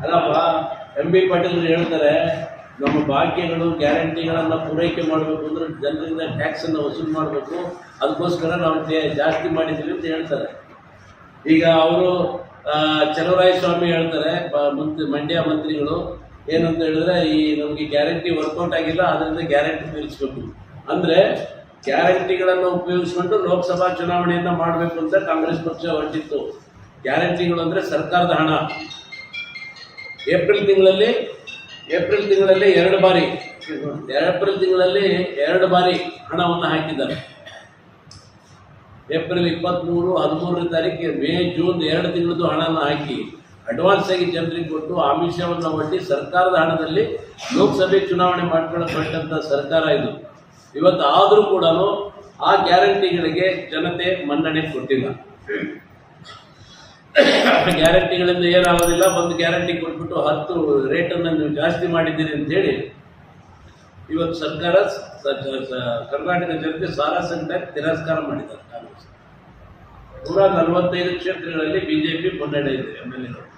ಅಲ್ಲಪ್ಪ, ಎಂ.ಬಿ. ಪಾಟೀಲ್ ಹೇಳ್ತಾರೆ, ನಮ್ಮ ಭಾಗ್ಯಗಳು ಗ್ಯಾರಂಟಿಗಳನ್ನು ಪೂರೈಕೆ ಮಾಡಬೇಕು ಅಂದ್ರೆ ಜನರಿಂದ ಟ್ಯಾಕ್ಸನ್ನು ವಸೂಲು ಮಾಡಬೇಕು, ಅದಕ್ಕೋಸ್ಕರ ನಾವು ಜಾಸ್ತಿ ಮಾಡಿದ್ದೀವಿ ಅಂತ ಹೇಳ್ತಾರೆ. ಈಗ ಅವರು ಚಲುವರಾಯಸ್ವಾಮಿ ಹೇಳ್ತಾರೆ, ಮಂಡ್ಯ ಮಂತ್ರಿಗಳು ಏನಂತ ಹೇಳಿದ್ರೆ, ಈ ನಮಗೆ ಗ್ಯಾರಂಟಿ ವರ್ಕೌಟ್ ಆಗಿಲ್ಲ, ಅದರಿಂದ ಗ್ಯಾರಂಟಿ ನಿಲ್ಲಿಸಬೇಕು ಅಂದರೆ ಗ್ಯಾರಂಟಿಗಳನ್ನು ಉಪಯೋಗಿಸ್ಕೊಂಡು ಲೋಕಸಭಾ ಚುನಾವಣೆಯನ್ನು ಮಾಡಬೇಕು ಅಂತ ಕಾಂಗ್ರೆಸ್ ಪಕ್ಷ ಹೊರಟಿತ್ತು. ಗ್ಯಾರಂಟಿಗಳು ಅಂದರೆ ಸರ್ಕಾರದ ಹಣ. ಏಪ್ರಿಲ್ ತಿಂಗಳಲ್ಲಿ 2 ಬಾರಿ ಹಣವನ್ನು ಹಾಕಿದ್ದಾರೆ. ಏಪ್ರಿಲ್ 23, 13ನೇ ತಾರೀಕು, ಮೇ, ಜೂನ್ 2 ತಿಂಗಳದ್ದು ಹಣನ ಹಾಕಿ ಅಡ್ವಾನ್ಸ್ ಆಗಿ ಜನರಿಗೆ ಕೊಟ್ಟು ಆಮಿಷವನ್ನು ಒಡ್ಡಿ ಸರ್ಕಾರದ ಹಣದಲ್ಲಿ ಲೋಕಸಭೆ ಚುನಾವಣೆ ಮಾಡ್ಕೊಳ್ಳಲ್ಪಟ್ಟಂಥ ಸರ್ಕಾರ ಇದು. ಇವತ್ತು ಆದರೂ ಕೂಡ ಆ ಗ್ಯಾರಂಟಿಗಳಿಗೆ ಜನತೆ ಮನ್ನಣೆ ಕೊಟ್ಟಿಲ್ಲ. ಗ್ಯಾರಂಟಿಗಳಿಂದ ಏನಾಗೋದಿಲ್ಲ, ಒಂದು ಗ್ಯಾರಂಟಿ ಕೊಟ್ಬಿಟ್ಟು 10 ರೇಟನ್ನು ನೀವು ಜಾಸ್ತಿ ಮಾಡಿದ್ದೀರಿ ಅಂತೇಳಿ ಇವತ್ತು ಸರ್ಕಾರ ಕರ್ನಾಟಕ ಜನತೆ ಸಾರಾಸಗಟಾಗಿ ತಿರಸ್ಕಾರ ಮಾಡಿದ್ದಾರೆ. ಕಾಂಗ್ರೆಸ್ 145 ಕ್ಷೇತ್ರಗಳಲ್ಲಿ ಬಿಜೆಪಿ ಮುನ್ನಡೆ ಇದೆ. MLA